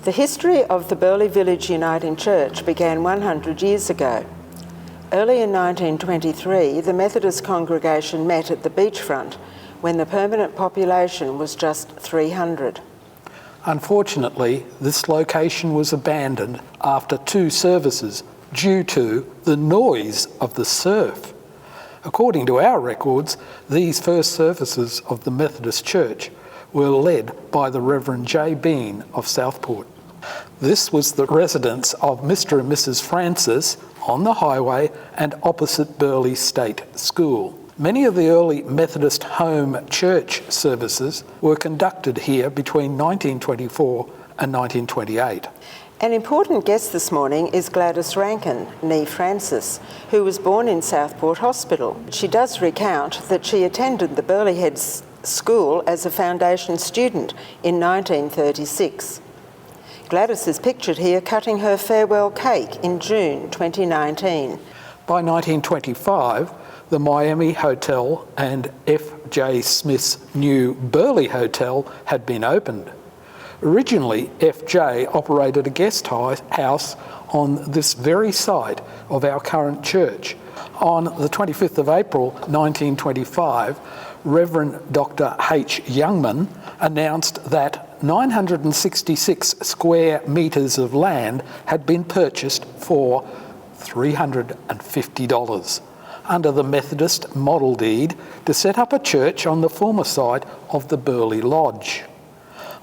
The history of the Burleigh Village Uniting Church began 100 years ago. Early in 1923, the Methodist congregation met at the beachfront when the permanent population was just 300. Unfortunately, this location was abandoned after 2 services due to the noise of the surf. According to our records, these first services of the Methodist Church were led by the Reverend J. Bean of Southport. This was the residence of Mr. and Mrs. Francis on the highway and opposite Burleigh State School. Many of the early Methodist home church services were conducted here between 1924 and 1928. An important guest this morning is Gladys Rankin, née Francis, who was born in Southport Hospital. She does recount that she attended the Burleigh Heads School as a foundation student in 1936. Gladys is pictured here cutting her farewell cake in June 2019. By 1925, the Miami Hotel and F.J. Smith's new Burleigh Hotel had been opened. Originally, F.J. operated a guest house on this very site of our current church. On the 25th of April 1925, Reverend Dr. H. Youngman announced that 966 square metres of land had been purchased for $350 under the Methodist model deed to set up a church on the former site of the Burleigh Lodge.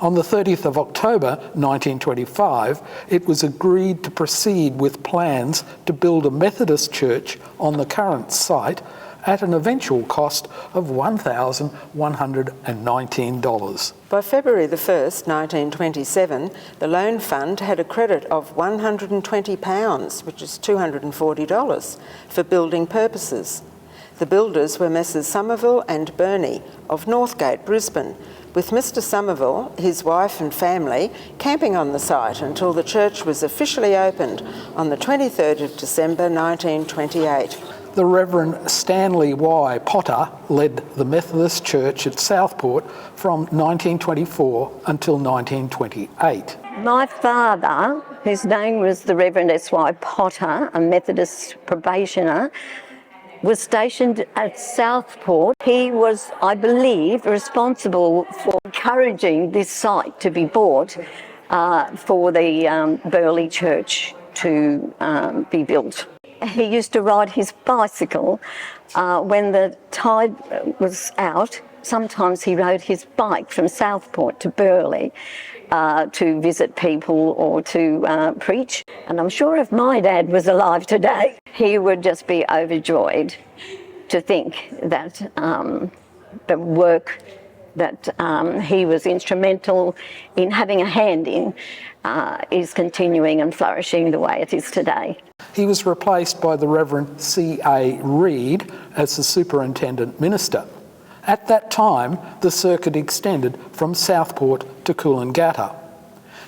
On the 30th of October 1925, it was agreed to proceed with plans to build a Methodist church on the current site at an eventual cost of $1,119. By February the 1st, 1927, the loan fund had a credit of £120, which is $240, for building purposes. The builders were Messrs Somerville and Burney of Northgate, Brisbane, with Mr Somerville, his wife and family camping on the site until the church was officially opened on the 23rd of December 1928. The Reverend Stanley Y. Potter led the Methodist Church at Southport from 1924 until 1928. My father, whose name was the Reverend S.Y. Potter, a Methodist probationer, was stationed at Southport. He was, I believe, responsible for encouraging this site to be bought for the Burleigh Church to be built. He used to ride his bicycle when the tide was out. Sometimes he rode his bike from Southport to Burleigh to visit people or to preach. And I'm sure if my dad was alive today, he would just be overjoyed to think that the work that he was instrumental in having a hand in is continuing and flourishing the way it is today. He was replaced by the Reverend C.A. Reid as the Superintendent Minister. At that time, the circuit extended from Southport to Coolangatta.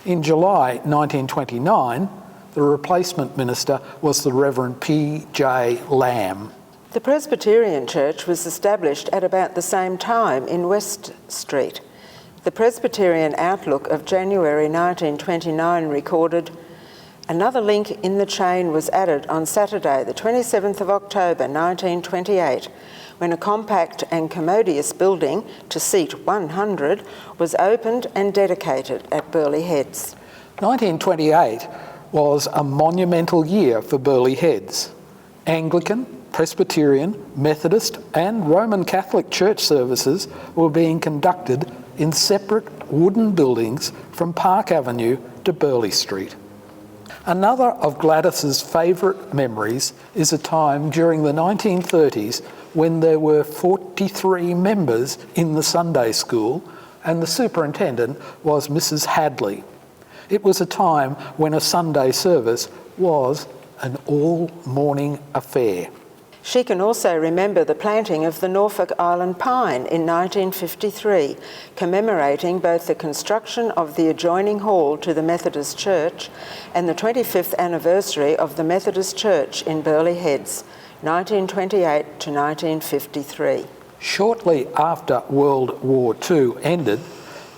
In July 1929, the replacement minister was the Reverend P.J. Lamb. The Presbyterian Church was established at about the same time in West Street. The Presbyterian Outlook of January 1929 recorded, "Another link in the chain was added on Saturday, the 27th of October 1928, when a compact and commodious building to seat 100 was opened and dedicated at Burleigh Heads." 1928 was a monumental year for Burleigh Heads. Anglican, Presbyterian, Methodist and Roman Catholic church services were being conducted in separate wooden buildings from Park Avenue to Burleigh Street. Another of Gladys's favourite memories is a time during the 1930s when there were 43 members in the Sunday school and the superintendent was Mrs. Hadley. It was a time when a Sunday service was an all-morning affair. She can also remember the planting of the Norfolk Island pine in 1953, commemorating both the construction of the adjoining hall to the Methodist Church and the 25th anniversary of the Methodist Church in Burleigh Heads, 1928 to 1953. Shortly after World War II ended,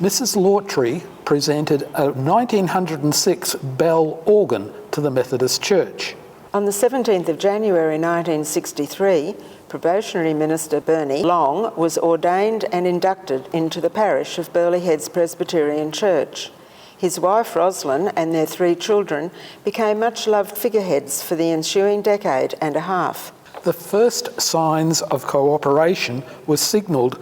Mrs. Lawtree presented a 1906 bell organ to the Methodist Church. On the 17th of January 1963, probationary minister Bernie Long was ordained and inducted into the parish of Burleigh Heads Presbyterian Church. His wife Roslyn and their 3 children became much-loved figureheads for the ensuing decade and a half. The first signs of cooperation were signalled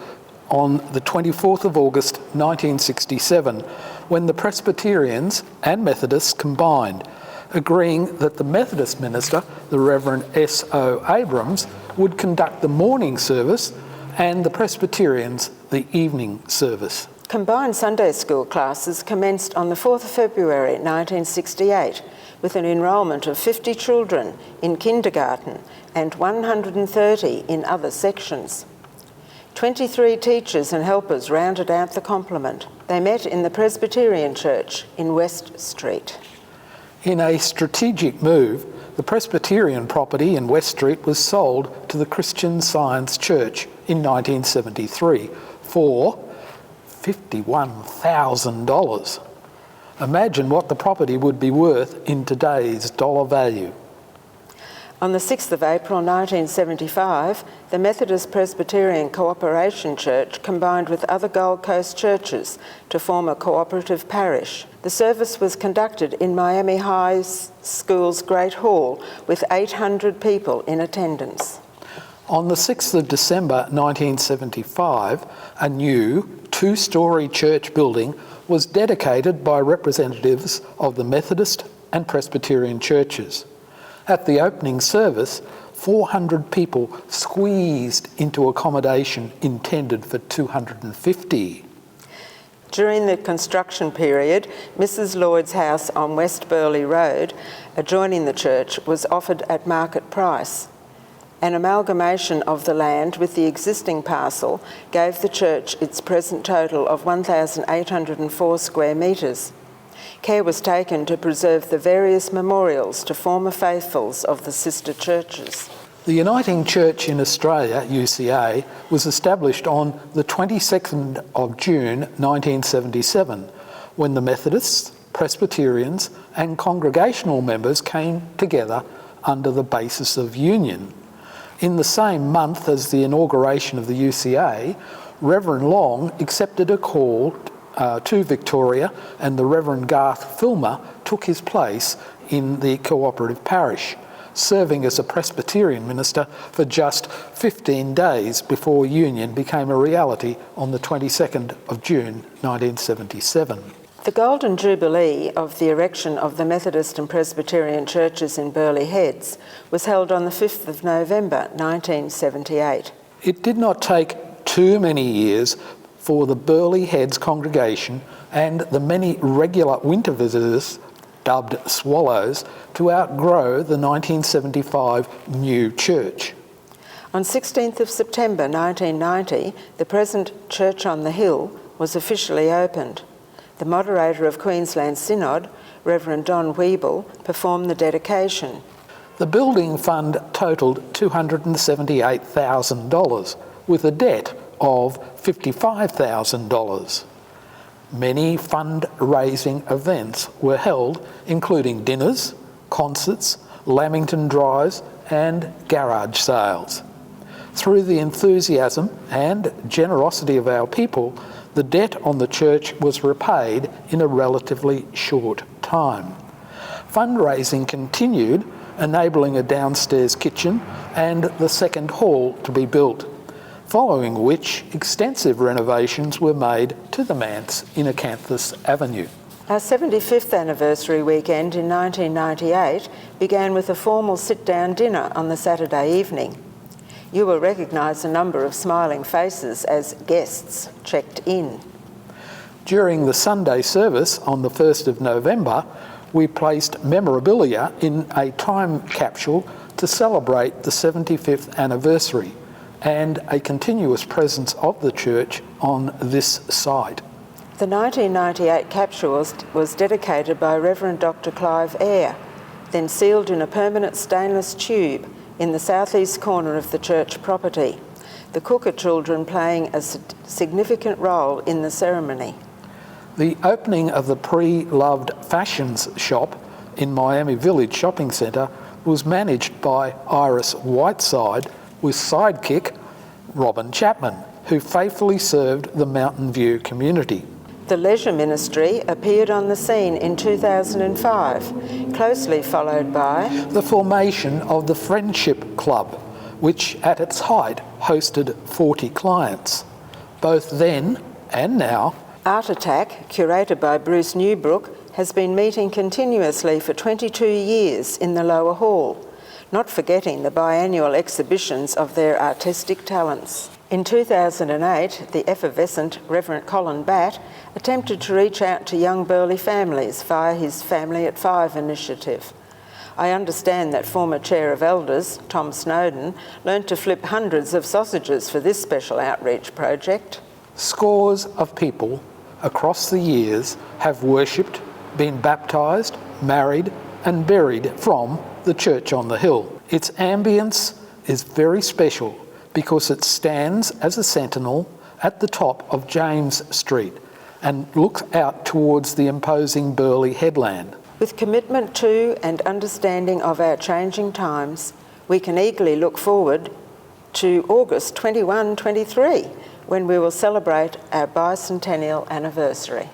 on the 24th of August 1967, when the Presbyterians and Methodists combined, agreeing that the Methodist minister, the Reverend S.O. Abrams, would conduct the morning service and the Presbyterians the evening service. Combined Sunday school classes commenced on the 4th of February 1968 with an enrolment of 50 children in kindergarten and 130 in other sections. 23 teachers and helpers rounded out the complement. They met in the Presbyterian Church in West Street. In a strategic move, the Presbyterian property in West Street was sold to the Christian Science Church in 1973 for $51,000. Imagine what the property would be worth in today's dollar value. On the 6th of April 1975, the Methodist Presbyterian Cooperation Church combined with other Gold Coast churches to form a cooperative parish. The service was conducted in Miami High School's Great Hall with 800 people in attendance. On the 6th of December 1975, a new 2-storey church building was dedicated by representatives of the Methodist and Presbyterian churches. At the opening service, 400 people squeezed into accommodation intended for 250. During the construction period, Mrs. Lloyd's house on West Burleigh Road, adjoining the church, was offered at market price. An amalgamation of the land with the existing parcel gave the church its present total of 1,804 square metres. Care was taken to preserve the various memorials to former faithfuls of the sister churches. The Uniting Church in Australia, UCA, was established on the 22nd of June 1977, when the Methodists, Presbyterians and congregational members came together under the basis of union. In the same month as the inauguration of the UCA, Reverend Long accepted a call to Victoria, and the Reverend Garth Filmer took his place in the cooperative parish, serving as a Presbyterian minister for just 15 days before union became a reality on the 22nd of June 1977. The Golden Jubilee of the erection of the Methodist and Presbyterian churches in Burleigh Heads was held on the 5th of November 1978. It did not take too many years for the Burleigh Heads congregation and the many regular winter visitors, dubbed Swallows, to outgrow the 1975 new church. On 16th of September 1990, the present Church on the Hill was officially opened. The moderator of Queensland Synod, Reverend Don Weeble, performed the dedication. The building fund totalled $278,000, with a debt of $55,000. Many fundraising events were held, including dinners, concerts, Lamington drives and garage sales. Through the enthusiasm and generosity of our people, the debt on the church was repaid in a relatively short time. Fundraising continued, enabling a downstairs kitchen and the second hall to be built, following which extensive renovations were made to the manse in Acanthus Avenue. Our 75th anniversary weekend in 1998 began with a formal sit-down dinner on the Saturday evening. You will recognise a number of smiling faces as guests checked in. During the Sunday service on the 1st of November, we placed memorabilia in a time capsule to celebrate the 75th anniversary and a continuous presence of the church on this site. The 1998 capsule was dedicated by Reverend Dr. Clive Eyre, then sealed in a permanent stainless tube in the southeast corner of the church property, the Cooker children playing a significant role in the ceremony. The opening of the pre-loved fashions shop in Miami Village Shopping Centre was managed by Iris Whiteside with sidekick Robyn Chapman, who faithfully served the Mountain View community. The Leisure Ministry appeared on the scene in 2005, closely followed by the formation of the Friendship Club, which at its height hosted 40 clients. Both then and now, Art Attack, curated by Bruce Newbrook, has been meeting continuously for 22 years in the lower hall, not forgetting the biannual exhibitions of their artistic talents. In 2008, the effervescent Reverend Colin Batt attempted to reach out to young Burleigh families via his Family at 5 initiative. I understand that former Chair of Elders, Tom Snowden, learnt to flip hundreds of sausages for this special outreach project. Scores of people across the years have worshipped, been baptised, married and buried from the church on the hill. Its ambience is very special because it stands as a sentinel at the top of James Street and looks out towards the imposing Burleigh headland. With commitment to and understanding of our changing times, we can eagerly look forward to August 21-23, when we will celebrate our bicentennial anniversary.